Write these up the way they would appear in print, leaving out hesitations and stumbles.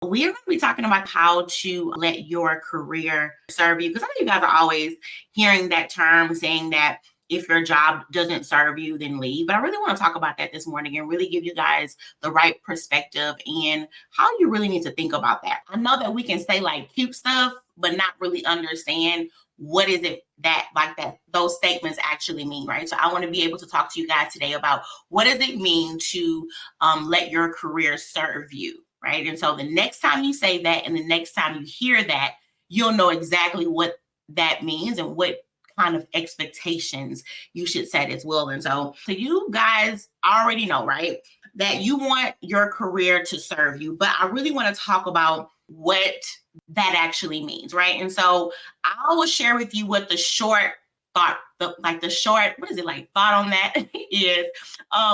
We are going to be talking about how to let your career serve you. Because I know you guys are always hearing that term saying that if your job doesn't serve you, then leave. But I really want to talk about that this morning and really give you guys the right perspective and how you really need to think about that. I know that we can say like cute stuff, but not really understand what is it that like that those statements actually mean, right? So I want to be able to talk to you guys today about what does it mean to let your career serve you, right? And so the next time you say that and the next time you hear that, you'll know exactly what that means and what kind of expectations you should set as well. And so you guys already know, right, that you want your career to serve you, but I really want to talk about what that actually means, right? And so I will share with you what the short thought, the short, what is it like thought on that is.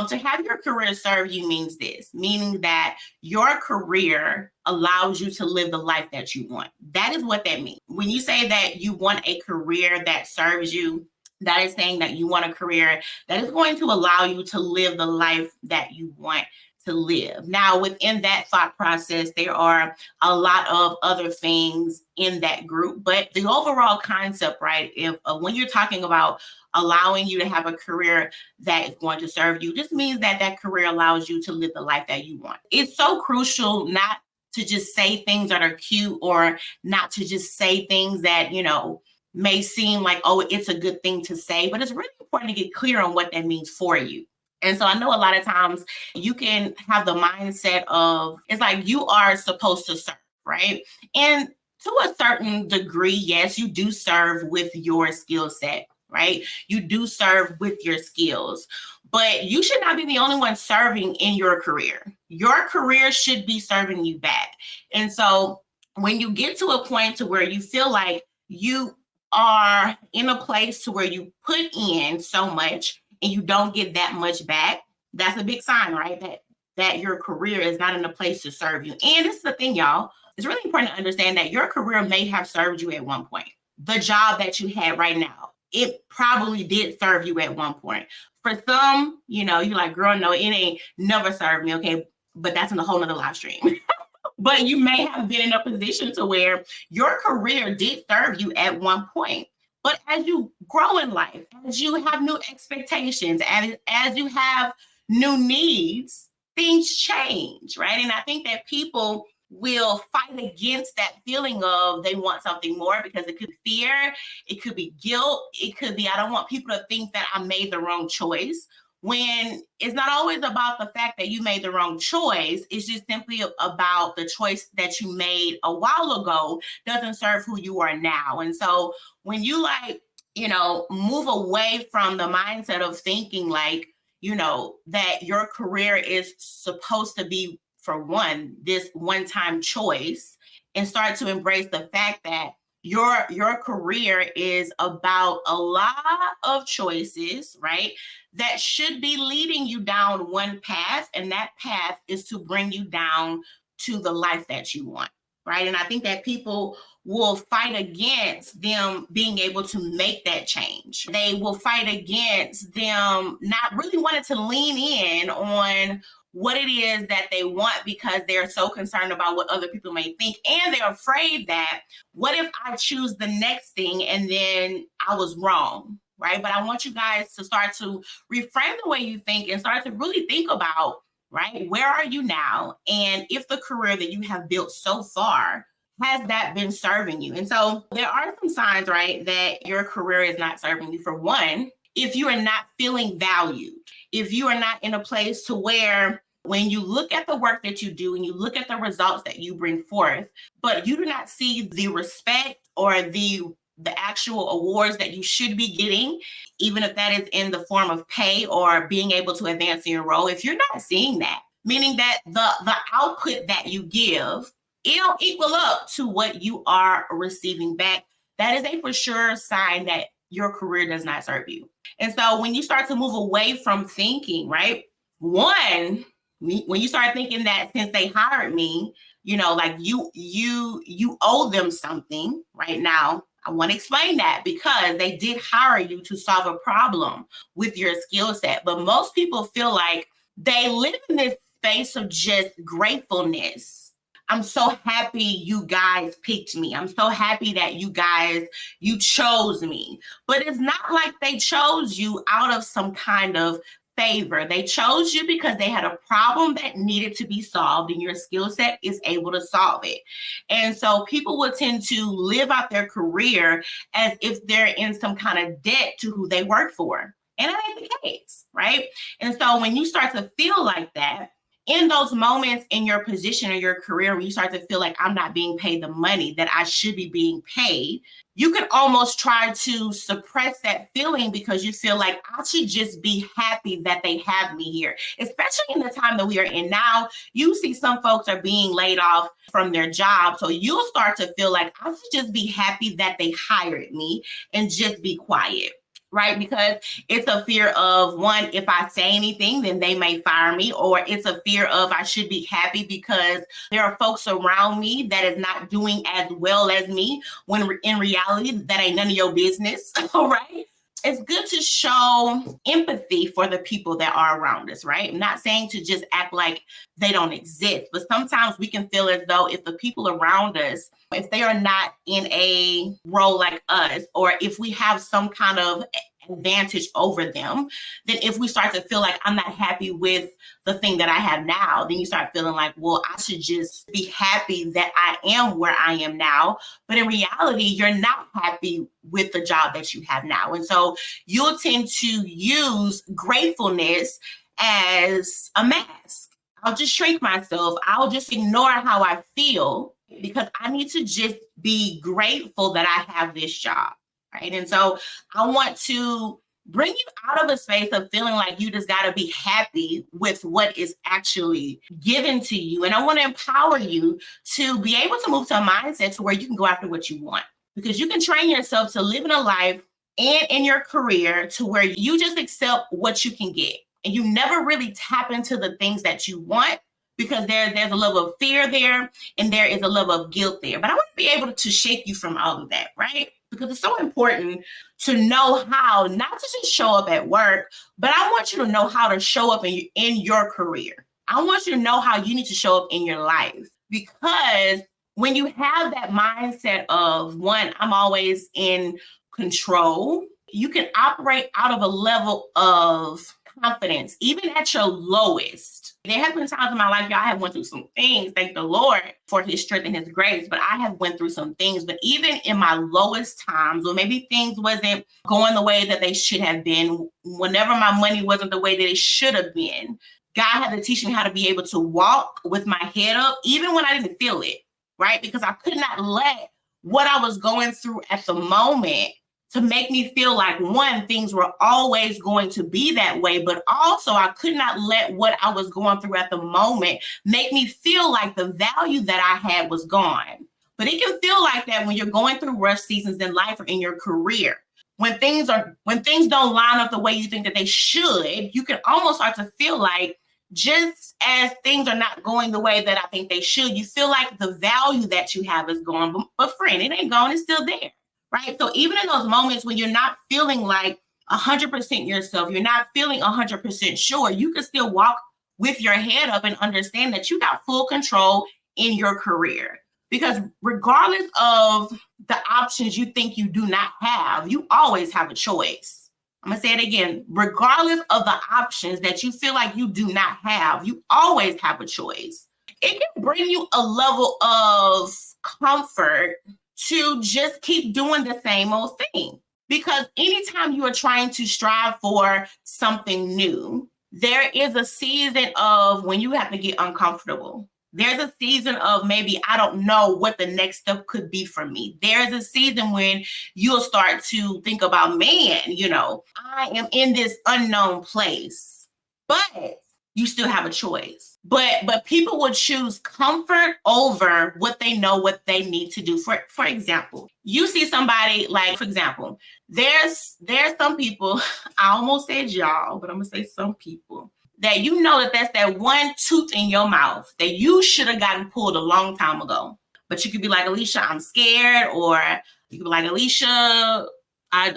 To have your career serve you means this, meaning that your career allows you to live the life that you want. That is what that means. When you say that you want a career that serves you, that is saying that you want a career that is going to allow you to live the life that you want to live. Now, within that thought process, there are a lot of other things in that group, but the overall concept, right, if when you're talking about allowing you to have a career that is going to serve you, just means that that career allows you to live the life that you want. It's so crucial not to just say things that are cute or not to just say things that, may seem like, oh, it's a good thing to say, but it's really important to get clear on what that means for you. And so I know a lot of times you can have the mindset of it's like you are supposed to serve, right? And to a certain degree, yes, you do serve with your skill set, right? You do serve with your skills, but you should not be the only one serving in your career. Your career should be serving you back. And so when you get to a point to where you feel like you are in a place to where you put in so much and you don't get that much back, that's a big sign, right? That your career is not in a place to serve you. And this is the thing, y'all. It's really important to understand that your career may have served you at one point. The job that you had right now, it probably did serve you at one point. For some, you're like, girl, no, it ain't never served me, okay? But that's in a whole nother live stream. But you may have been in a position to where your career did serve you at one point. But as you grow in life, as you have new expectations, and as you have new needs, things change, right? And I think that people will fight against that feeling of they want something more because it could be fear, it could be guilt, it could be I don't want people to think that I made the wrong choice. When it's not always about the fact that you made the wrong choice, it's just simply about the choice that you made a while ago doesn't serve who you are now. And so when you move away from the mindset of thinking like, that your career is supposed to be for this one-time choice and start to embrace the fact that your career is about a lot of choices, right? That should be leading you down one path, and that path is to bring you down to the life that you want, right? And I think that people will fight against them being able to make that change. They will fight against them not really wanting to lean in on what it is that they want because they're so concerned about what other people may think. And they're afraid that what if I choose the next thing and then I was wrong, right? But I want you guys to start to reframe the way you think and start to really think about, right? Where are you now? And if the career that you have built so far, has that been serving you? And so there are some signs, right, that your career is not serving you. For one, if you are not feeling valued, if you are not in a place to where when you look at the work that you do and you look at the results that you bring forth, but you do not see the respect or the actual awards that you should be getting, even if that is in the form of pay or being able to advance in your role, if you're not seeing that, meaning that the output that you give, it'll equal up to what you are receiving back, that is a for sure sign that your career does not serve you. And so when you start to move away from thinking, right, when you start thinking that since they hired me, like you owe them something right now, I want to explain that because they did hire you to solve a problem with your skill set. But most people feel like they live in this space of just gratefulness I'm so happy you guys picked me. I'm so happy that you chose me. But it's not like they chose you out of some kind of favor. They chose you because they had a problem that needed to be solved, and your skill set is able to solve it. And so people will tend to live out their career as if they're in some kind of debt to who they work for. And that ain't the case, right? And so when you start to feel like that, in those moments in your position or your career where you start to feel like I'm not being paid the money that I should be being paid, you can almost try to suppress that feeling because you feel like I should just be happy that they have me here. Especially in the time that we are in now, you see some folks are being laid off from their job. So you'll start to feel like I should just be happy that they hired me and just be quiet. Right? Because it's a fear of, one, if I say anything, then they may fire me, or it's a fear of I should be happy because there are folks around me that is not doing as well as me, when in reality, that ain't none of your business. All right. It's good to show empathy for the people that are around us, right? I'm not saying to just act like they don't exist, but sometimes we can feel as though if the people around us, if they are not in a role like us, or if we have some kind of advantage over them, then if we start to feel like I'm not happy with the thing that I have now, then you start feeling like, well, I should just be happy that I am where I am now. But in reality, you're not happy with the job that you have now. And so you'll tend to use gratefulness as a mask. I'll just shrink myself. I'll just ignore how I feel because I need to just be grateful that I have this job. Right. And so I want to bring you out of a space of feeling like you just got to be happy with what is actually given to you. And I want to empower you to be able to move to a mindset to where you can go after what you want, because you can train yourself to live in a life and in your career to where you just accept what you can get. And you never really tap into the things that you want, because there's a level of fear there and there is a level of guilt there. But I want to be able to shake you from all of that, right? Because it's so important to know how not to just show up at work, but I want you to know how to show up in your career. I want you to know how you need to show up in your life, because when you have that mindset of, one, I'm always in control, you can operate out of a level of confidence, even at your lowest. There have been times in my life, y'all, I have went through some things, thank the Lord for his strength and his grace, but I have went through some things. But even in my lowest times, or maybe things wasn't going the way that they should have been, whenever my money wasn't the way that it should have been, God had to teach me how to be able to walk with my head up, even when I didn't feel it, right? Because I could not let what I was going through at the moment to make me feel like, one, things were always going to be that way, but also I could not let what I was going through at the moment make me feel like the value that I had was gone. But it can feel like that when you're going through rough seasons in life or in your career. When things don't line up the way you think that they should, you can almost start to feel like, just as things are not going the way that I think they should, you feel like the value that you have is gone. But friend, it ain't gone, it's still there. Right? So even in those moments when you're not feeling like 100% yourself, you're not feeling 100% sure, you can still walk with your head up and understand that you got full control in your career. Because regardless of the options you think you do not have, you always have a choice. I'm going to say it again. Regardless of the options that you feel like you do not have, you always have a choice. It can bring you a level of comfort to just keep doing the same old thing. Because anytime you are trying to strive for something new, there is a season of when you have to get uncomfortable. There's a season of maybe I don't know what the next step could be for me. There's a season when you'll start to think about, man, I am in this unknown place, but you still have a choice. But people would choose comfort over what they know, what they need to do. For example, you see somebody like, for example, there's some people, I almost said y'all, but I'm gonna say some people, that that's that one tooth in your mouth that you should have gotten pulled a long time ago. But you could be like, Alicia, I'm scared, or you could be like, Alicia, I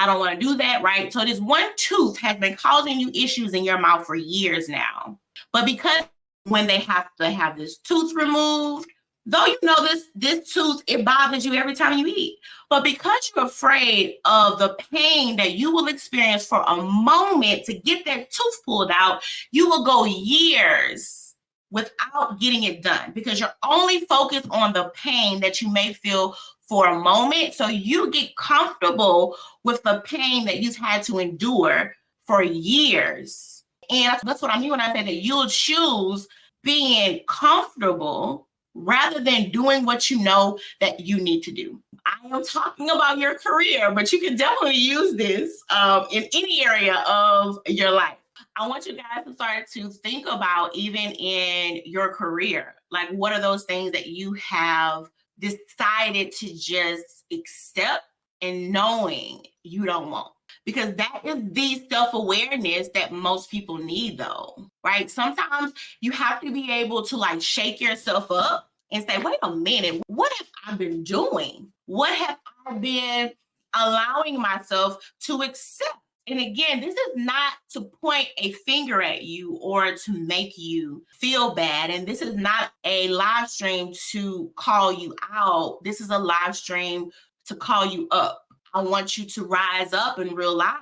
don't want to do that, right? So this one tooth has been causing you issues in your mouth for years now. But because when they have to have this tooth removed. Though you know this tooth, it bothers you every time you eat. But because you're afraid of the pain that you will experience for a moment to get that tooth pulled out, you will go years without getting it done because you're only focused on the pain that you may feel for a moment. So you get comfortable with the pain that you've had to endure for years. And that's what I mean when I say that you'll choose being comfortable rather than doing what you know that you need to do. I am talking about your career, but you can definitely use this in any area of your life. I want you guys to start to think about, even in your career, like what are those things that you have decided to just accept and knowing you don't want? Because that is the self-awareness that most people need, though, right? Sometimes you have to be able to like shake yourself up and say, wait a minute, what have I been doing? What have I been allowing myself to accept? And again, this is not to point a finger at you or to make you feel bad. And this is not a live stream to call you out. This is a live stream to call you up. I want you to rise up and realize,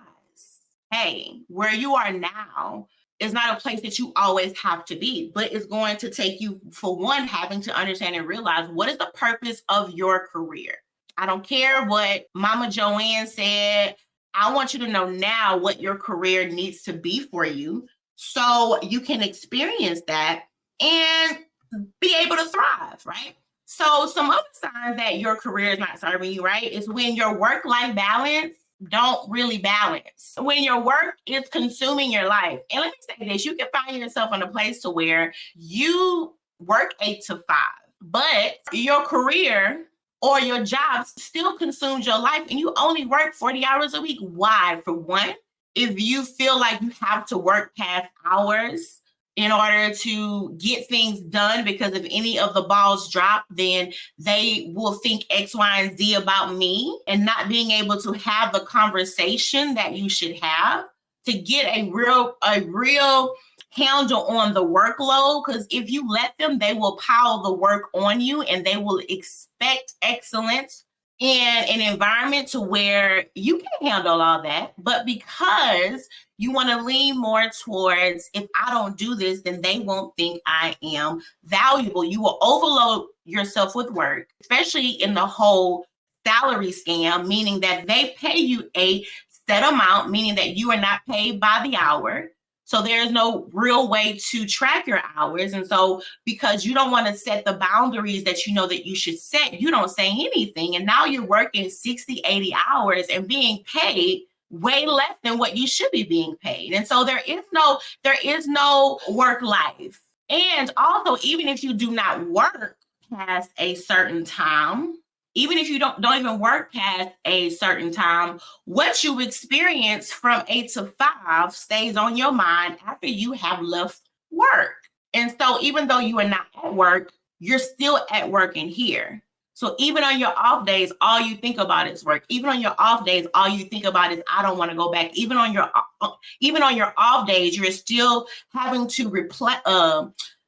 hey, where you are now is not a place that you always have to be, but it's going to take you, for one, having to understand and realize what is the purpose of your career. I don't care what Mama Joanne said. I want you to know now what your career needs to be for you so you can experience that and be able to thrive, right? So some other signs that your career is not serving you right is when your work-life balance don't really balance. When your work is consuming your life. And let me say this, you can find yourself in a place to where you work 8 to 5, but your career or your job still consumes your life and you only work 40 hours a week. Why? For one, if you feel like you have to work past hours in order to get things done, because if any of the balls drop, then they will think X, Y, and Z about me, and not being able to have the conversation that you should have to get a real handle on the workload. Because if you let them, they will pile the work on you and they will expect excellence in an environment to where you can handle all that. But because you want to lean more towards, if I don't do this, then they won't think I am valuable. You will overload yourself with work, especially in the whole salary scam, meaning that they pay you a set amount, meaning that you are not paid by the hour. So there's no real way to track your hours. And so because you don't want to set the boundaries that you know that you should set, you don't say anything. And now you're working 60, 80 hours and being paid way less than what you should be being paid. And so there is no work life. And also, even if you do not work past a certain time, even if you don't even work past a certain time, what you experience from 8 to 5 stays on your mind after you have left work. And so even though you are not at work, you're still at work in here. So even on your off days, all you think about is work. Even on your off days, all you think about is, I don't want to go back. Even on your off days, you're still having to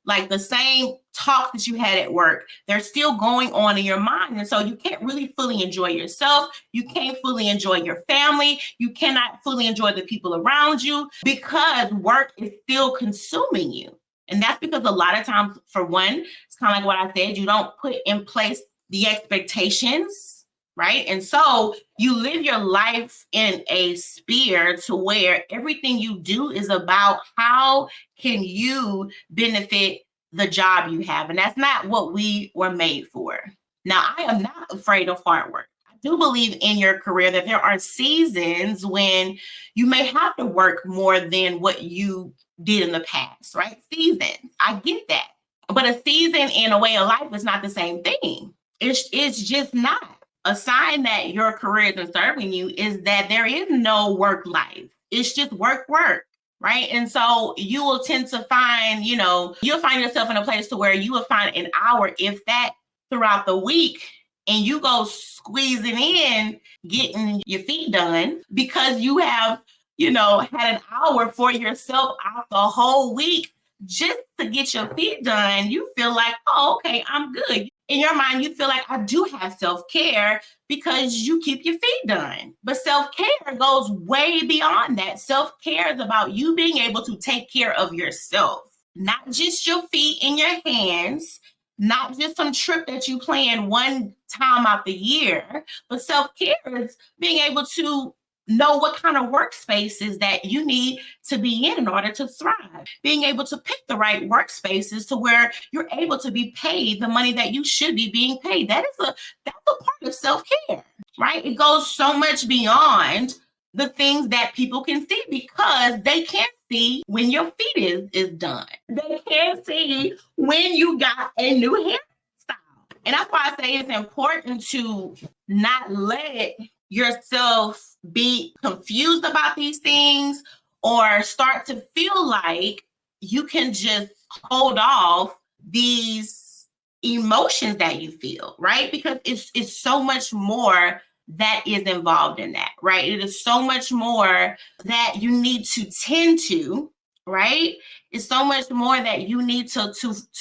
like the same talk that you had at work, they're still going on in your mind. And so you can't really fully enjoy yourself. You can't fully enjoy your family. You cannot fully enjoy the people around you because work is still consuming you. And that's because a lot of times, for one, it's kind of like what I said, you don't put in place the expectations, right? And so you live your life in a sphere to where everything you do is about how can you benefit the job you have. And that's not what we were made for. Now, I am not afraid of hard work. I do believe in your career that there are seasons when you may have to work more than what you did in the past, right? Seasons. I get that. But a season and a way of life is not the same thing. It's just not. A sign that your career isn't serving you is that there is no work life. It's just work, right? And so you will tend to find, you'll find yourself in a place to where you will find an hour, if that, throughout the week, and you go squeezing in, getting your feet done because you have, had an hour for yourself out the whole week just to get your feet done, you feel like, oh, okay, I'm good. In your mind, you feel like I do have self-care because you keep your feet done. But self-care goes way beyond that. Self-care is about you being able to take care of yourself, not just your feet and your hands, not just some trip that you plan one time out the year, but self-care is being able to know what kind of workspaces that you need to be in order to thrive. Being able to pick the right workspaces to where you're able to be paid the money that you should be being paid. That's a part of self-care, right? It goes so much beyond the things that people can see because they can't see when your feet is done. They can't see when you got a new hairstyle. And that's why I say it's important to not let yourself be confused about these things or start to feel like you can just hold off these emotions that you feel, right? Because it's so much more that is involved in that, right? It is so much more that you need to tend to, right? It's so much more that you need to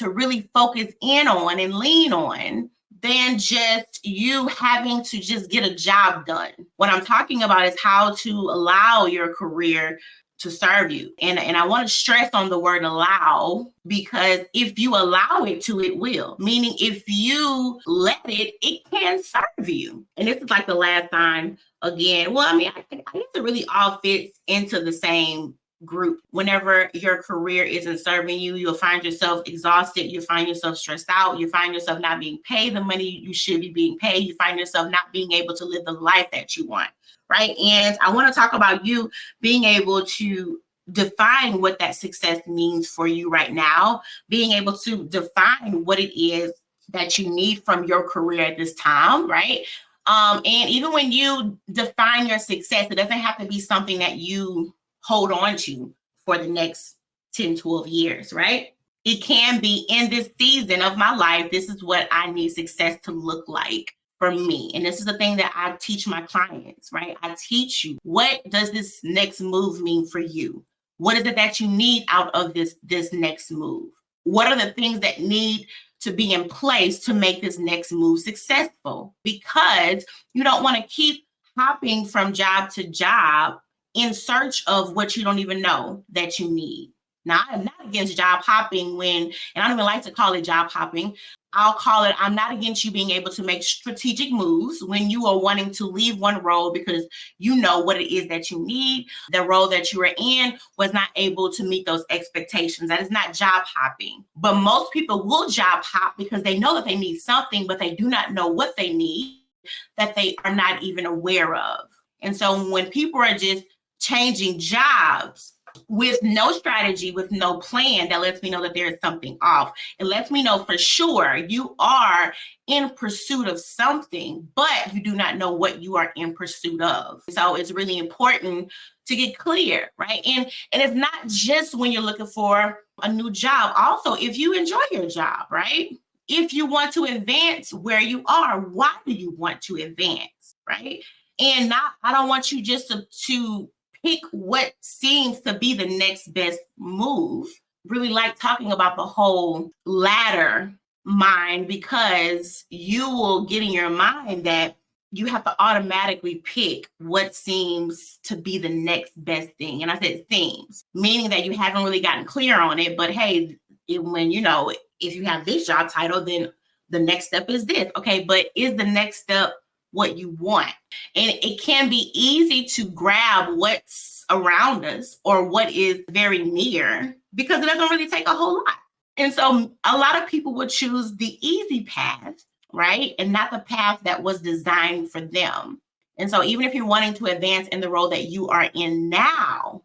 really focus in on and lean on than just you having to just get a job done. What I'm talking about is how to allow your career to serve you. And I want to stress on the word allow, because if you allow it to, it will. Meaning if you let it, it can serve you. And this is like the last time again. Well, I mean, I guess it really all fits into the same group. Whenever your career isn't serving you, you'll find yourself exhausted. You find yourself stressed out. You find yourself not being paid the money you should be being paid. You find yourself not being able to live the life that you want. Right. And I want to talk about you being able to define what that success means for you right now, being able to define what it is that you need from your career at this time. Right. And even when you define your success, it doesn't have to be something that you hold on to for the next 10, 12 years. Right. It can be in this season of my life. This is what I need success to look like for me. And this is the thing that I teach my clients, right? I teach you, what does this next move mean for you? What is it that you need out of this next move? What are the things that need to be in place to make this next move successful? Because you don't want to keep hopping from job to job in search of what you don't even know that you need. Now, I'm not against job hopping and I don't even like to call it job hopping. I'll call it, I'm not against you being able to make strategic moves when you are wanting to leave one role because you know what it is that you need. The role that you were in was not able to meet those expectations. That is not job hopping. But most people will job hop because they know that they need something, but they do not know what they need, that they are not even aware of. And so when people are just changing jobs with no strategy, with no plan, that lets me know that there is something off. It lets me know for sure you are in pursuit of something, but you do not know what you are in pursuit of. So it's really important to get clear, right? And it's not just when you're looking for a new job. Also, if you enjoy your job, right? If you want to advance where you are, why do you want to advance, right? And I don't want you just to pick what seems to be the next best move. Really like talking about the whole ladder mind, because you will get in your mind that you have to automatically pick what seems to be the next best thing. And I said seems, meaning that you haven't really gotten clear on it. But hey, if you have this job title, then the next step is this. Okay, but is the next step what you want? And it can be easy to grab what's around us or what is very near because it doesn't really take a whole lot. And so a lot of people would choose the easy path, right? And not the path that was designed for them. And so even if you're wanting to advance in the role that you are in now,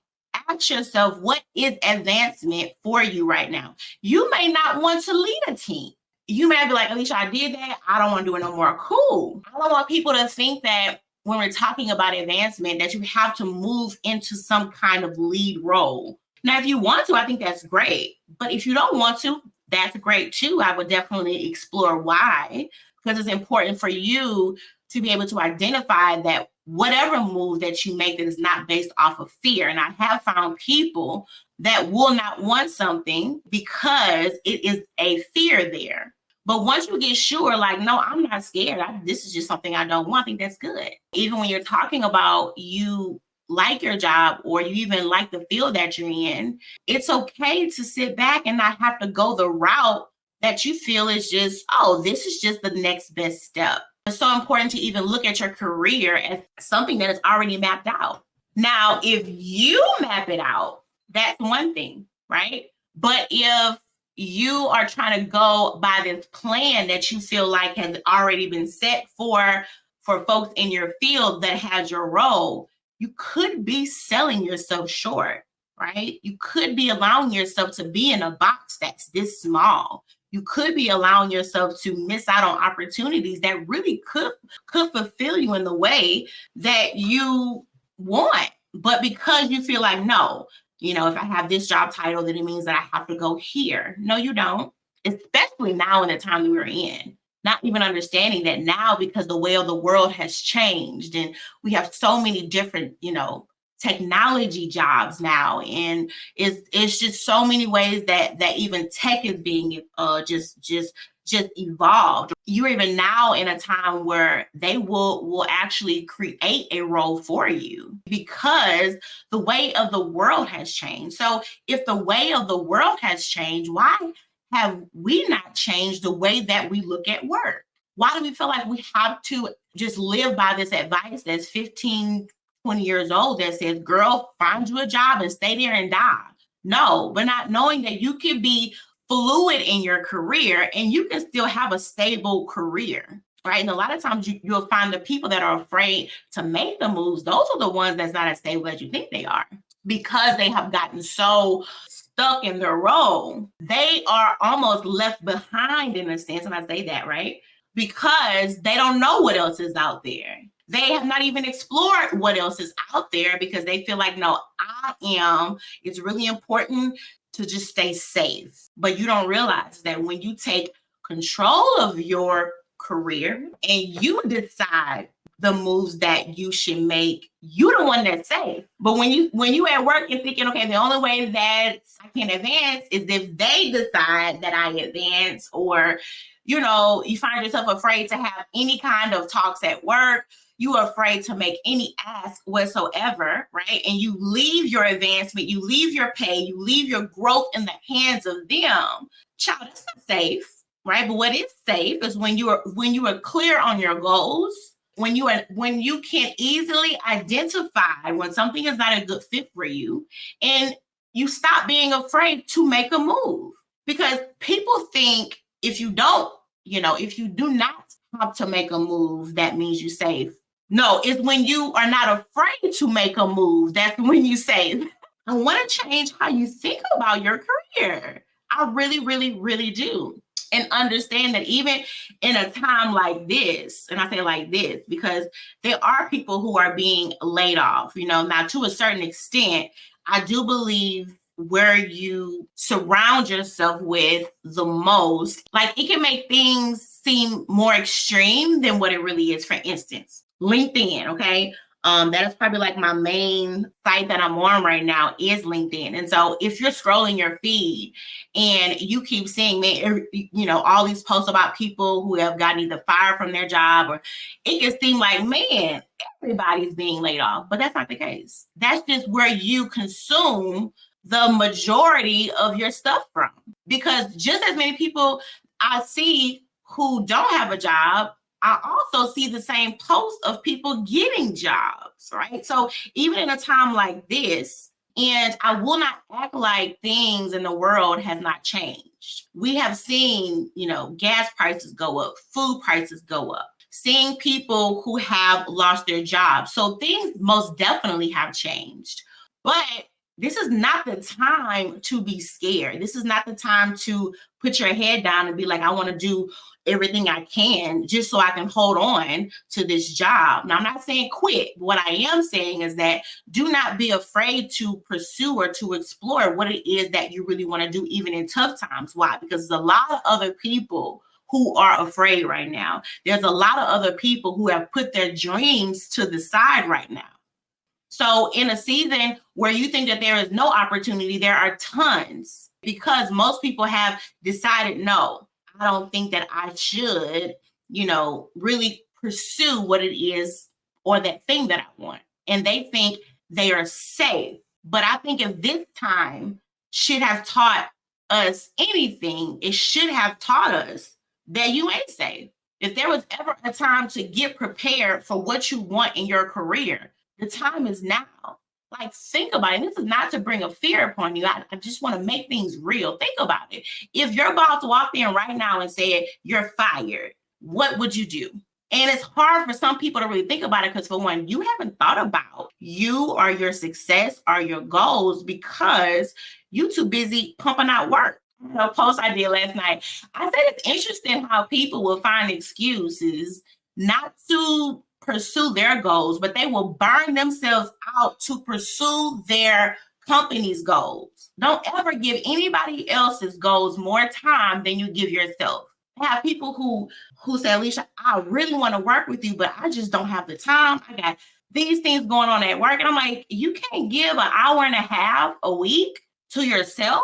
ask yourself, what is advancement for you right now? You may not want to lead a team. You may be like, Alicia, I did that. I don't want to do it no more. Cool. I don't want people to think that when we're talking about advancement, that you have to move into some kind of lead role. Now, if you want to, I think that's great. But if you don't want to, that's great too. I would definitely explore why, because it's important for you to be able to identify that whatever move that you make that is not based off of fear. And I have found people that will not want something because it is a fear there. But once you get sure, like, no, I'm not scared. This is just something I don't want. I think that's good. Even when you're talking about you like your job or you even like the field that you're in, it's okay to sit back and not have to go the route that you feel is just, oh, this is just the next best step. It's so important to even look at your career as something that is already mapped out. Now, if you map it out, that's one thing, right? But if you are trying to go by this plan that you feel like has already been set for folks in your field that has your role, you could be selling yourself short, right? You could be allowing yourself to be in a box that's this small. You could be allowing yourself to miss out on opportunities that really could fulfill you in the way that you want. But because you feel like, no, if I have this job title, then it means that I have to go here. No, you don't. Especially now in the time that we're in. Not even understanding that now, because the way of the world has changed and we have so many different, technology jobs now, and it's just so many ways that even tech is being just evolved. You're even now in a time where they will actually create a role for you because the way of the world has changed. So if the way of the world has changed, why have we not changed the way that we look at work? Why do we feel like we have to just live by this advice that's 15, 20 years old that says, girl, find you a job and stay there and die? No, but not knowing that you can be fluid in your career and you can still have a stable career, right? And a lot of times you'll find the people that are afraid to make the moves, those are the ones that's not as stable as you think they are, because they have gotten so stuck in their role. They are almost left behind in a sense, and I say that, right? Because they don't know what else is out there. They have not even explored what else is out there because they feel like, no, it's really important to just stay safe. But you don't realize that when you take control of your career and you decide the moves that you should make, you're the one that's safe. But when you at work and thinking, okay, the only way that I can advance is if they decide that I advance, or you find yourself afraid to have any kind of talks at work. You are afraid to make any ask whatsoever, right? And you leave your advancement, you leave your pay, you leave your growth in the hands of them. Child, that's not safe, right? But what is safe is when you are clear on your goals, when you can easily identify when something is not a good fit for you, and you stop being afraid to make a move. Because people think if you do not have to make a move, that means you're safe. No, it's when you are not afraid to make a move, that's when you're safe. I want to change how you think about your career. I really, really, really do. And understand that even in a time like this, and I say like this because there are people who are being laid off, now to a certain extent, I do believe where you surround yourself with the most, like, it can make things seem more extreme than what it really is. For instance, LinkedIn, okay? That is probably like my main site that I'm on right now is LinkedIn. And so if you're scrolling your feed and you keep seeing, all these posts about people who have gotten either fired from their job, or it can seem like, man, everybody's being laid off. But that's not the case. That's just where you consume the majority of your stuff from. Because just as many people I see who don't have a job, I also see the same posts of people getting jobs, right? So even in a time like this, and I will not act like things in the world have not changed. We have seen, gas prices go up, food prices go up, seeing people who have lost their jobs. So things most definitely have changed. But this is not the time to be scared. This is not the time to put your head down and be like, I want to do everything I can just so I can hold on to this job. Now, I'm not saying quit. What I am saying is that do not be afraid to pursue or to explore what it is that you really want to do, even in tough times. Why? Because there's a lot of other people who are afraid right now. There's a lot of other people who have put their dreams to the side right now. So in a season where you think that there is no opportunity, there are tons, because most people have decided, no, I don't think that I should, really pursue what it is or that thing that I want. And they think they are safe. But I think if this time should have taught us anything, it should have taught us that you ain't safe. If there was ever a time to get prepared for what you want in your career, the time is now. Like, think about it. This is not to bring a fear upon you. I just want to make things real. Think about it. If your boss walked in right now and said, you're fired, what would you do? And it's hard for some people to really think about it because, for one, you haven't thought about you or your success or your goals because you're too busy pumping out work. Post I did last night. I said it's interesting how people will find excuses not to pursue their goals, but they will burn themselves out to pursue their company's goals. Don't ever give anybody else's goals more time than you give yourself. I have people who say, Alicia, I really want to work with you, but I just don't have the time. I got these things going on at work. And I'm like, you can't give an hour and a half a week to yourself?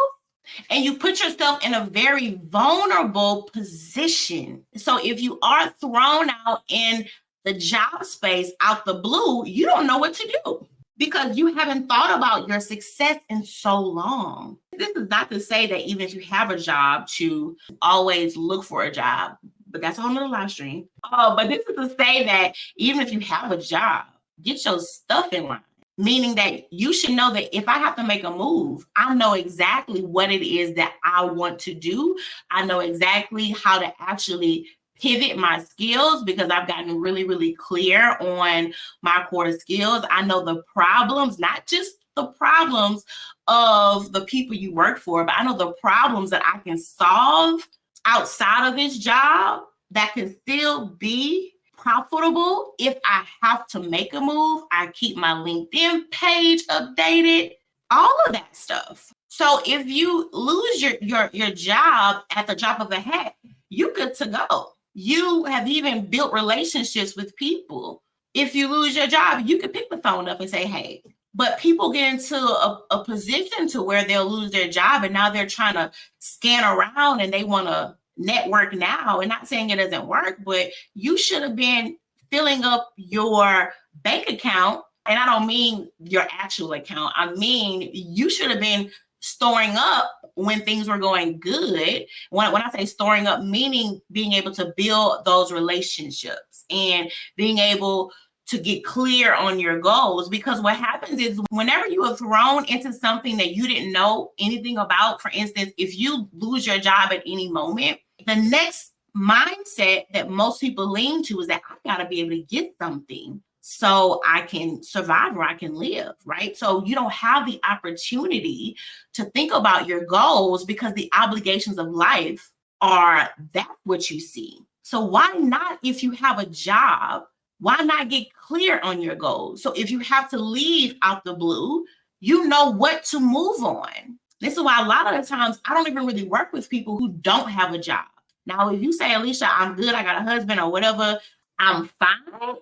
And you put yourself in a very vulnerable position. So if you are thrown out in the job space out the blue, you don't know what to do because you haven't thought about your success in so long. This is not to say that even if you have a job, to always look for a job, but that's a whole nother live stream. But this is to say that even if you have a job, get your stuff in line. Meaning that you should know that if I have to make a move, I know exactly what it is that I want to do. I know exactly how to actually pivot my skills because I've gotten really, really clear on my core skills. I know the problems, not just the problems of the people you work for, but I know the problems that I can solve outside of this job that can still be profitable. If I have to make a move, I keep my LinkedIn page updated, all of that stuff. So if you lose your job at the drop of a hat, you're good to go. You have even built relationships with people. If you lose your job, you can pick the phone up and say, hey. But people get into a position to where they'll lose their job and now they're trying to scan around and they want to network now. And not saying it doesn't work, but you should have been filling up your bank account. And I don't mean your actual account. I mean, you should have been storing up when things were going good. When I say storing up, meaning being able to build those relationships and being able to get clear on your goals. Because what happens is whenever you are thrown into something that you didn't know anything about, for instance, if you lose your job at any moment, the next mindset that most people lean to is that I got to be able to get something so I can survive or I can live, right? So you don't have the opportunity to think about your goals because the obligations of life are that what you see. So why not, if you have a job, why not get clear on your goals? So if you have to leave out the blue, you know what to move on. This is why a lot of the times I don't even really work with people who don't have a job. Now, if you say, Alicia, I'm good, I got a husband or whatever, I'm fine. Okay,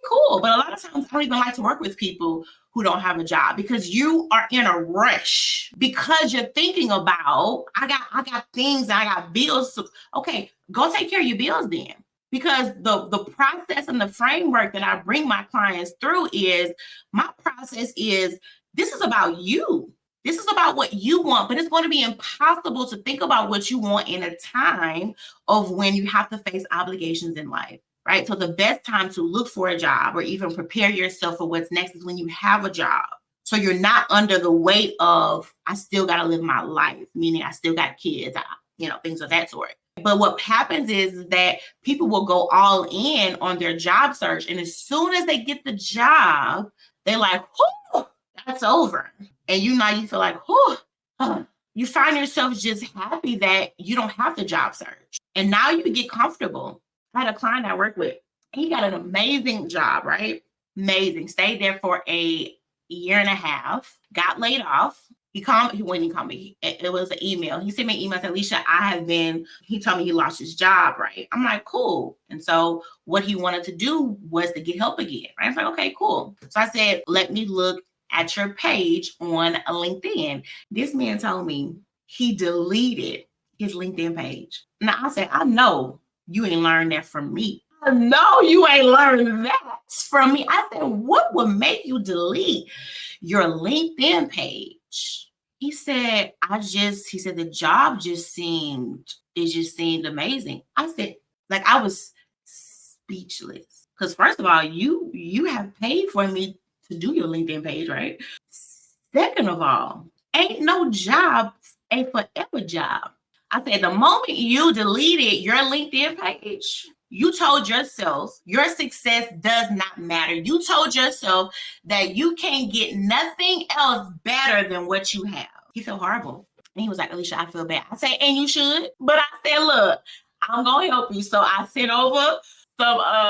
cool. But a lot of times I don't even like to work with people who don't have a job because you are in a rush because you're thinking about, I got things, I got bills. Okay, go take care of your bills then. Because the process and the framework that I bring my clients through is, my process is, this is about you. This is about what you want, but it's going to be impossible to think about what you want in a time of when you have to face obligations in life, right? So the best time to look for a job or even prepare yourself for what's next is when you have a job. So you're not under the weight of, I still got to live my life, meaning I still got kids, things of that sort. But what happens is that people will go all in on their job search. And as soon as they get the job, they're like, whoo, that's over. And you feel like, whoo, you find yourself just happy that you don't have to job search. And now you get comfortable. I had a client I worked with. He got an amazing job, right? Amazing. Stayed there for a year and a half, got laid off. He called me when he called me. It was an email. He sent me an email, said, Alicia, he told me he lost his job, right? I'm like, cool. And so what he wanted to do was to get help again, right? I was like, okay, cool. So I said, let me look at your page on LinkedIn. This man told me he deleted his LinkedIn page. Now I said, I know you ain't learned that from me. I know you ain't learned that from me. I said, what would make you delete your LinkedIn page? He said, he said, the job it just seemed amazing. I said, like, I was speechless. Because first of all, you have paid for me to do your LinkedIn page, right? Second of all, ain't no job a forever job. I said, the moment you deleted your LinkedIn page, you told yourself your success does not matter. You told yourself that you can't get nothing else better than what you have. He felt horrible. And he was like, Alicia, I feel bad. I said, and you should. But I said, look, I'm going to help you. So I sent over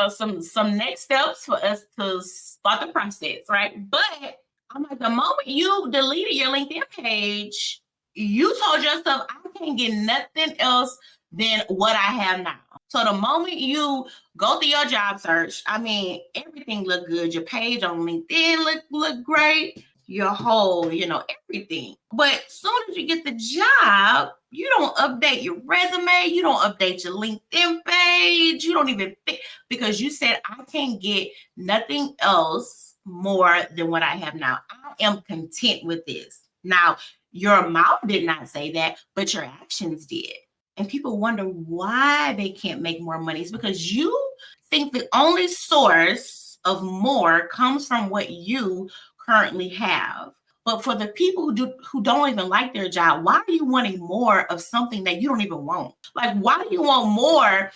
some next steps for us to start the process, right? But I'm like, the moment you deleted your LinkedIn page, you told yourself, I can't get nothing else than what I have now. So the moment you go through your job search, I mean, everything looked good. Your page on LinkedIn look great. Your whole, everything. But as soon as you get the job, you don't update your resume. You don't update your LinkedIn page. You don't even think, because you said, I can't get nothing else more than what I have now. I am content with this. Now, your mouth did not say that, but your actions did. And people wonder why they can't make more money. It's because you think the only source of more comes from what you currently have. But for the people who don't even like their job, why are you wanting more of something that you don't even want? Like, why do you want more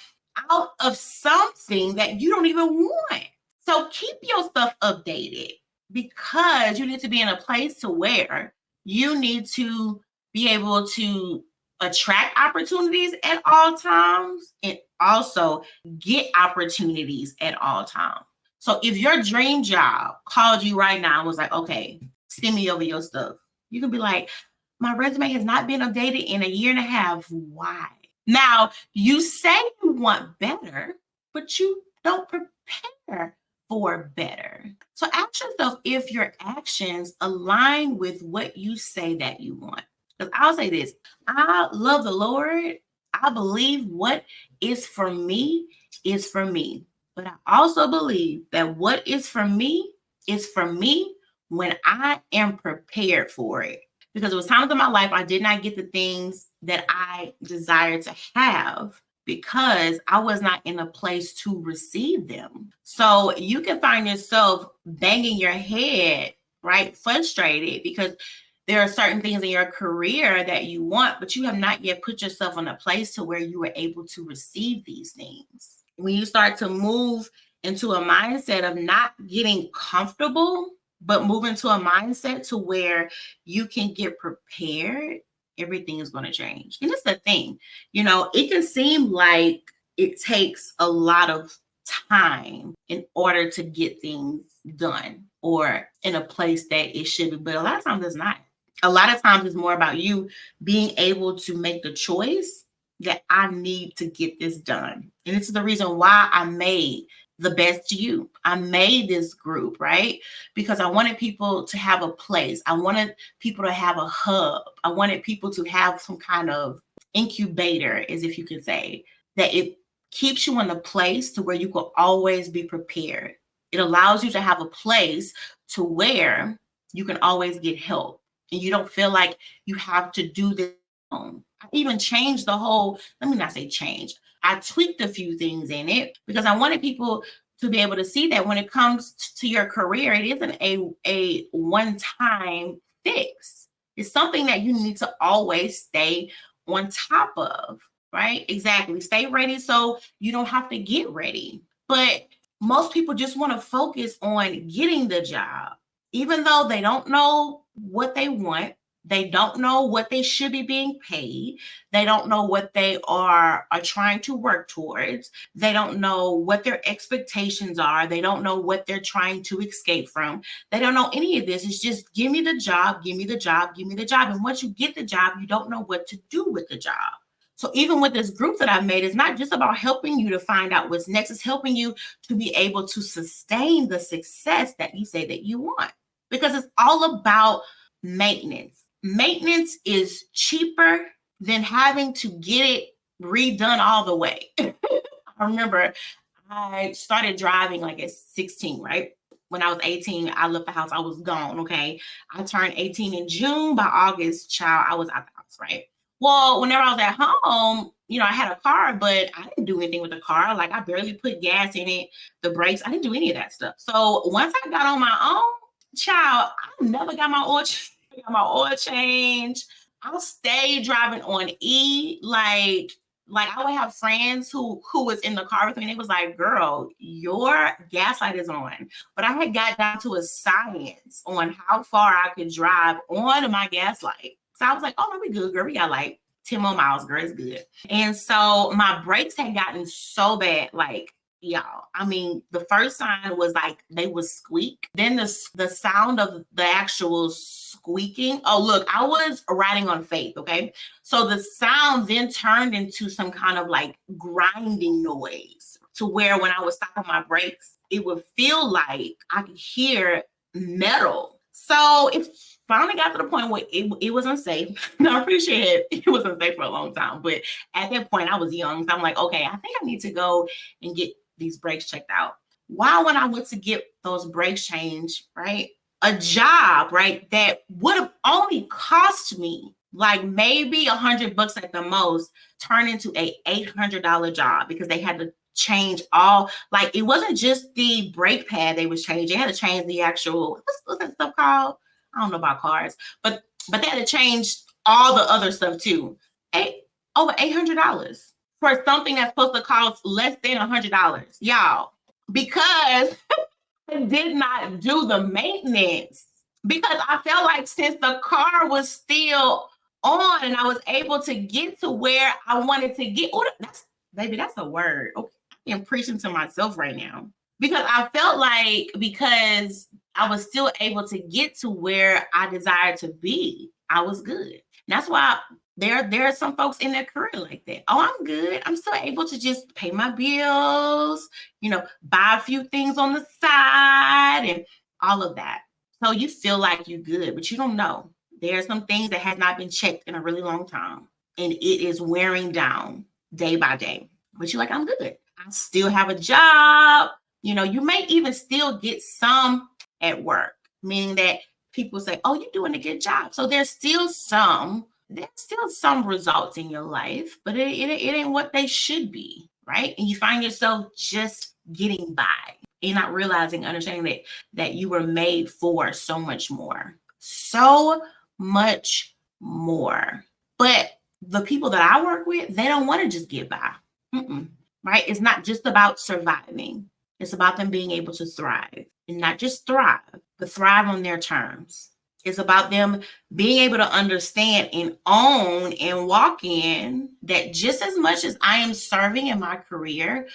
out of something that you don't even want? So keep your stuff updated, because you need to be in a place to where you need to be able to attract opportunities at all times and also get opportunities at all times. So if your dream job called you right now and was like, okay, send me over your stuff, you can be like, my resume has not been updated in a year and a half. Why? Now, you say you want better, but you don't prepare for better. So ask yourself if your actions align with what you say that you want. Because I'll say this, I love the Lord. I believe what is for me is for me. But I also believe that what is for me when I am prepared for it. Because there was times in my life I did not get the things that I desired to have because I was not in a place to receive them. So you can find yourself banging your head, right? Frustrated because there are certain things in your career that you want, but you have not yet put yourself in a place to where you were able to receive these things. When you start to move into a mindset of not getting comfortable, but move into a mindset to where you can get prepared, everything is going to change. And it's the thing, it can seem like it takes a lot of time in order to get things done or in a place that it should be, but a lot of times it's not. A lot of times it's more about you being able to make the choice that I need to get this done. And this is the reason why I made the best you. I made this group, right? Because I wanted people to have a place. I wanted people to have a hub. I wanted people to have some kind of incubator, as if you could say, that it keeps you in a place to where you will always be prepared. It allows you to have a place to where you can always get help and you don't feel like you have to do this alone. I even changed let me not say change. I tweaked a few things in it because I wanted people to be able to see that when it comes to your career, it isn't a one-time fix. It's something that you need to always stay on top of, right? Exactly. Stay ready so you don't have to get ready. But most people just want to focus on getting the job, even though they don't know what they want. They don't know what they should be being paid. They don't know what they are trying to work towards. They don't know what their expectations are. They don't know what they're trying to escape from. They don't know any of this. It's just give me the job, give me the job, give me the job. And once you get the job, you don't know what to do with the job. So even with this group that I've made, it's not just about helping you to find out what's next. It's helping you to be able to sustain the success that you say that you want, because it's all about maintenance. Maintenance is cheaper than having to get it redone all the way. I remember I started driving like at 16, right? When I was 18, I left the house. I was gone. Okay. I turned 18 in June. By August, child, I was out the house, right? Well, whenever I was at home, I had a car, but I didn't do anything with the car. Like I barely put gas in it, the brakes, I didn't do any of that stuff. So once I got on my own, child, I never got my oil change. I stayed driving on E. Like I would have friends who was in the car with me, and it was like, girl, your gas light is on. But I had got down to a science on how far I could drive on my gas light. So I was like, oh, no, we good, girl. We got like 10 more miles, girl. It's good. And so my brakes had gotten so bad, like, y'all. I mean, the first sign was like they would squeak. Then the sound of the actual squeaking. Oh, look, I was riding on faith, okay? So the sound then turned into some kind of like grinding noise, to where when I would stop on my brakes, it would feel like I could hear metal. So it finally got to the point where it was unsafe. No, I appreciate it was unsafe for a long time. But at that point, I was young. So I'm like, okay, I think I need to go and get these brakes checked out. While when I went to get those brakes changed, right? A job, right, that would have only cost me like maybe $100 at the most, turned into a $800 job, because they had to change all, like, it wasn't just the brake pad they was changing. They had to change the actual, what's that stuff called? I don't know about cars, but they had to change all the other stuff too. Over $800 for something that's supposed to cost less than $100, y'all, because I did not do the maintenance. Because I felt like since the car was still on and I was able to get to where I wanted to get, that's a word. Okay, I'm preaching to myself right now, because I felt like, because I was still able to get to where I desired to be, I was good. And that's why there are some folks in their career like that. Oh, I'm good. I'm still able to just pay my bills, buy a few things on the side and all of that. So you feel like you're good, but you don't know. There are some things that has not been checked in a really long time, and it is wearing down day by day. But you're like, I'm good. I still have a job. You may even still get some at work, meaning that people say, oh, you're doing a good job. So there's still some results in your life, but it ain't what they should be, right? And you find yourself just getting by. You're not realizing, understanding that you were made for so much more. So much more. But the people that I work with, they don't want to just get by. Right? It's not just about surviving. It's about them being able to thrive, and not just thrive, but thrive on their terms. It's about them being able to understand and own and walk in that just as much as I am serving in my career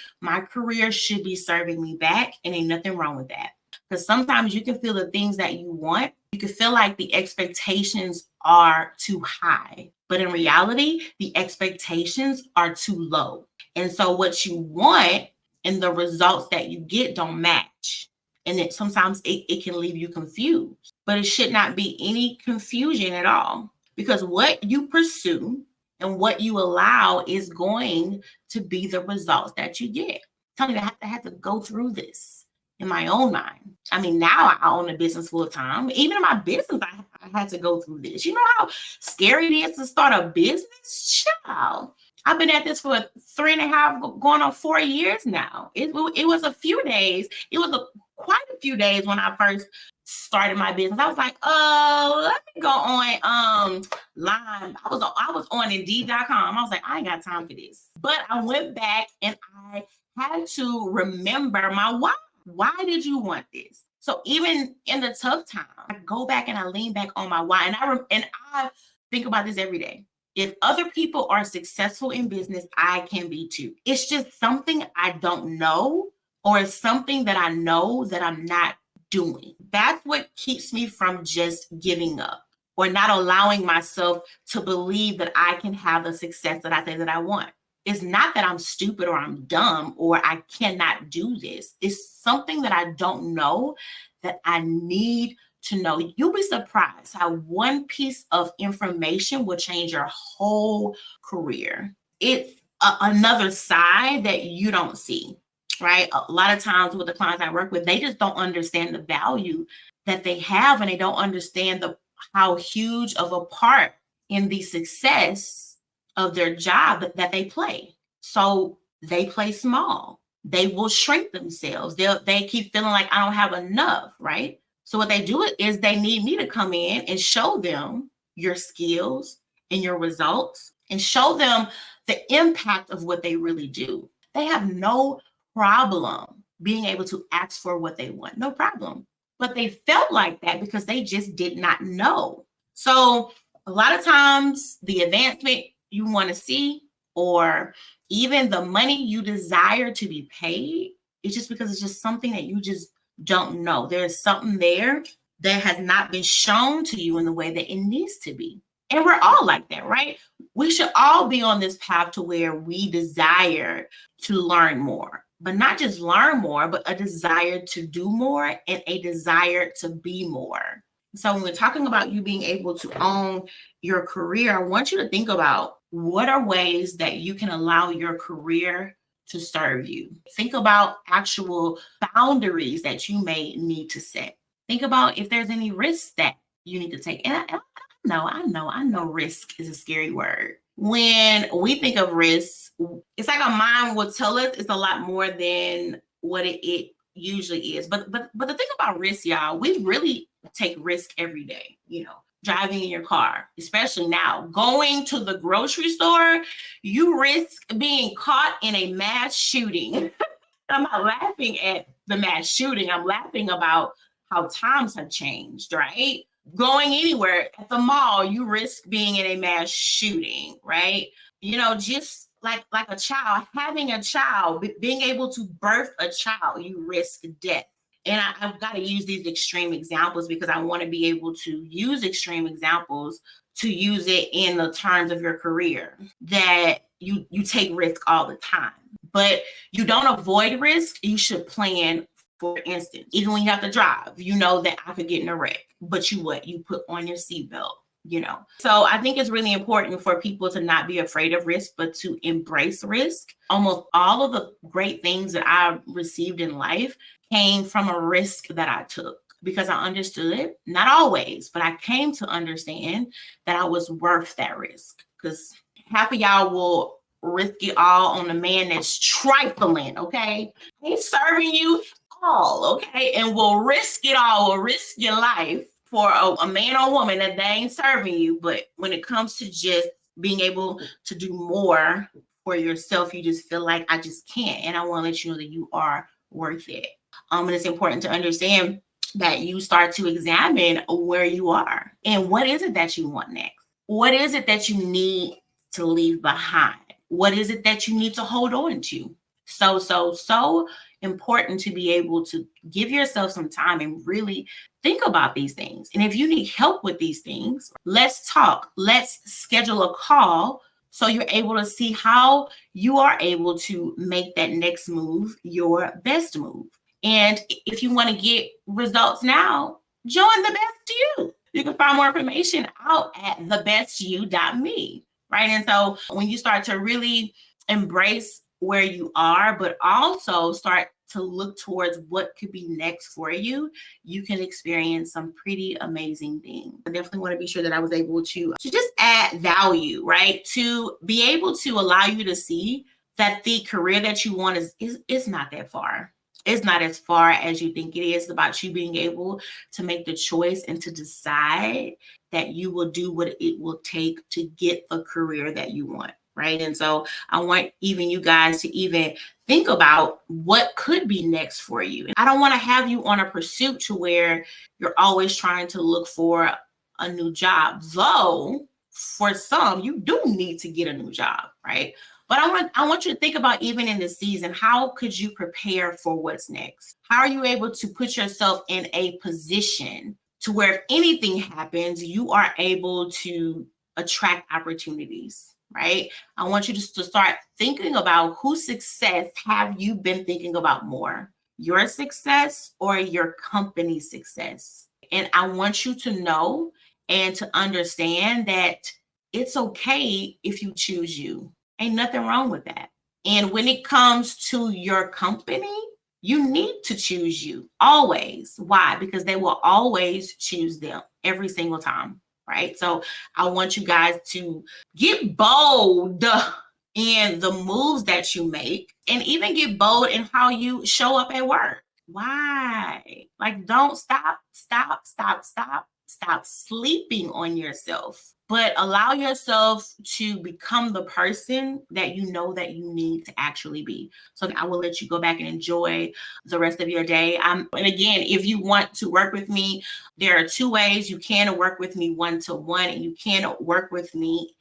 should be serving me back, and ain't nothing wrong with that. Because sometimes you can feel the things that you want, you can feel like the expectations are too high, but in reality, the expectations are too low. And so what you want and the results that you get don't match. And then sometimes it can leave you confused, but it should not be any confusion at all, because what you pursue and what you allow is going to be the results that you get. I'm telling you, I have to go through this in my own mind. I mean, now I own a business full time. Even in my business, I had to go through this. You know how scary it is to start a business? Child. I've been at this for 3.5, going on 4 years now. It was a few days. It was quite a few days when I first started my business. I was like, oh, let me go on Line. I was on Indeed.com. I was like, I ain't got time for this. But I went back and I had to remember my why. Why did you want this? So even in the tough time, I go back and I lean back on my why. And I think about this every day. If other people are successful in business, I can be too. It's just something I don't know, or it's something that I know that I'm not doing. That's what keeps me from just giving up or not allowing myself to believe that I can have the success that I say that I want. It's not that I'm stupid or I'm dumb or I cannot do this. It's something that I don't know that I need to know. You'll be surprised how one piece of information will change your whole career. It's another side that you don't see, right? A lot of times with the clients I work with, they just don't understand the value that they have, and they don't understand how huge of a part in the success of their job that they play. So they play small. They will shrink themselves. They keep feeling like I don't have enough, right? So what they do is they need me to come in and show them your skills and your results and show them the impact of what they really do. They have no problem being able to ask for what they want. No problem. But they felt like that because they just did not know. So a lot of times the advancement you want to see, or even the money you desire to be paid, it's just because it's just something that you just don't know. There's something there that has not been shown to you in the way that it needs to be. And we're all like that, right? We should all be on this path to where we desire to learn more, but not just learn more, but a desire to do more and a desire to be more. So when we're talking about you being able to own your career, I want you to think about what are ways that you can allow your career to serve you. Think about actual boundaries that you may need to set. Think about if there's any risks that you need to take. And I know risk is a scary word. When we think of risk, it's like our mind will tell us it's a lot more than what it usually is. But the thing about risk, y'all, we really take risk every day, driving in your car, especially now, going to the grocery store, you risk being caught in a mass shooting. I'm not laughing at the mass shooting. I'm laughing about how times have changed, right? Going anywhere at the mall, you risk being in a mass shooting, right? Just like a child, having a child, being able to birth a child, you risk death. And I've got to use these extreme examples because I want to be able to use extreme examples to use it in the terms of your career, that you take risk all the time. But you don't avoid risk. You should plan. For instance, even when you have to drive, you know that I could get in a wreck, but you put on your seatbelt, So I think it's really important for people to not be afraid of risk, but to embrace risk. Almost all of the great things that I received in life came from a risk that I took because I understood, not always, but I came to understand that I was worth that risk. Because half of y'all will risk it all on a man that's trifling, okay? He's serving you all, okay? And will risk it all, will risk your life for a man or woman that they ain't serving you. But when it comes to just being able to do more for yourself, you just feel like I just can't. And I want to let you know that you are worth it. And it's important to understand that you start to examine where you are and what is it that you want next? What is it that you need to leave behind? What is it that you need to hold on to? So important to be able to give yourself some time and really think about these things. And if you need help with these things, let's talk. Let's schedule a call so you're able to see how you are able to make that next move your best move. And if you want to get results now, join the best you. You can find more information out at thebestyou.me, right? And so when you start to really embrace where you are, but also start to look towards what could be next for you, you can experience some pretty amazing things. I definitely want to be sure that I was able to just add value, right? To be able to allow you to see that the career that you want is not that far. It's not as far as you think it is. It's about you being able to make the choice and to decide that you will do what it will take to get the career that you want. right? And so I want even you guys to even think about what could be next for you. I don't want to have you on a pursuit to where you're always trying to look for a new job, though for some you do need to get a new job, right? But I want you to think about, even in this season, how could you prepare for what's next? How are you able to put yourself in a position to where if anything happens, you are able to attract opportunities, right? I want you to start thinking about whose success have you been thinking about more, your success or your company's success? And I want you to know and to understand that it's okay if you choose you. Ain't nothing wrong with that. And when it comes to your company, you need to choose you always. Why? Because they will always choose them every single time, right? So I want you guys to get bold in the moves that you make, and even get bold in how you show up at work. Why? Like, don't stop sleeping on yourself, but allow yourself to become the person that you know that you need to actually be. So I will let you go back and enjoy the rest of your day. And again, if you want to work with me, there are two ways. You can work with me one-to-one, and you can work with me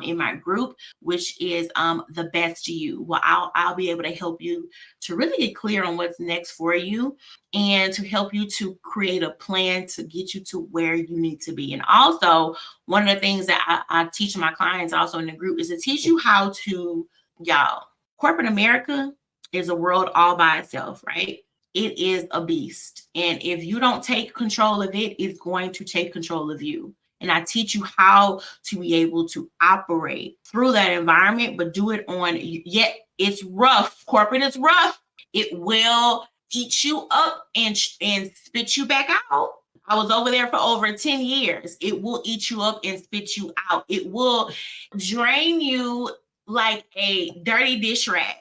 in my group, which is the best you. Well, I'll be able to help you to really get clear on what's next for you, and to help you to create a plan to get you to where you need to be. And also, one of the things that I teach my clients also in the group is to teach you how to, y'all, corporate America is a world all by itself, right? It is a beast. And if you don't take control of it, it's going to take control of you. And I teach you how to be able to operate through that environment, but do it on, yet it's rough. Corporate is rough. It will eat you up and spit you back out. I was over there for over 10 years. It will eat you up and spit you out. It will drain you like a dirty dish rag.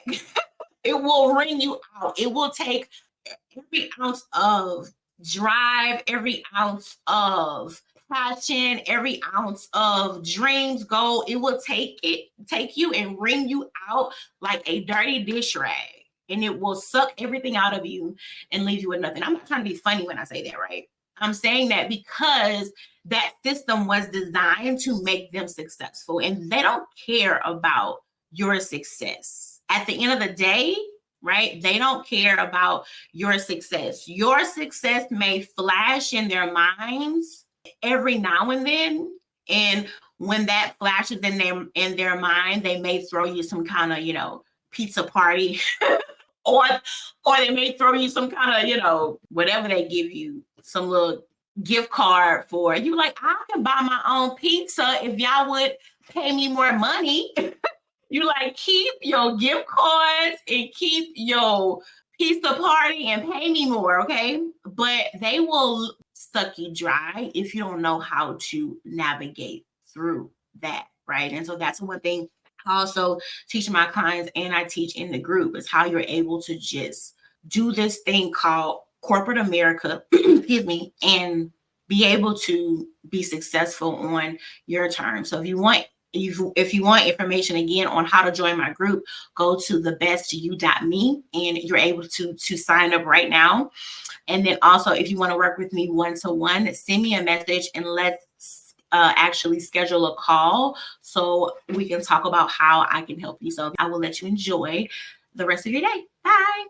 It will wring you out. It will take every ounce of drive, every ounce of passion, every ounce of dreams, goal. It will take you and wring you out like a dirty dish rag. And it will suck everything out of you and leave you with nothing. I'm not trying to be funny when I say that, right? I'm saying that because that system was designed to make them successful, and they don't care about your success. At the end of the day, right? They don't care about your success. Your success may flash in their minds every now and then. And when that flashes in their mind, they may throw you some kind of, pizza party. or or they may throw you some kind of, whatever they give you, some little gift card for. You like, I can buy my own pizza if y'all would pay me more money. You like, keep your gift cards and keep your pizza party and pay me more, okay? But they will suck you dry if you don't know how to navigate through that, right? And so that's one thing I also teach my clients, and I teach in the group, is how you're able to just do this thing called corporate America, excuse me, and be able to be successful on your terms. So if you want information again on how to join my group, go to thebestyou.me, and you're able to sign up right now. And then also, if you want to work with me one-to-one, send me a message and let's actually schedule a call so we can talk about how I can help you. So I will let you enjoy the rest of your day. Bye.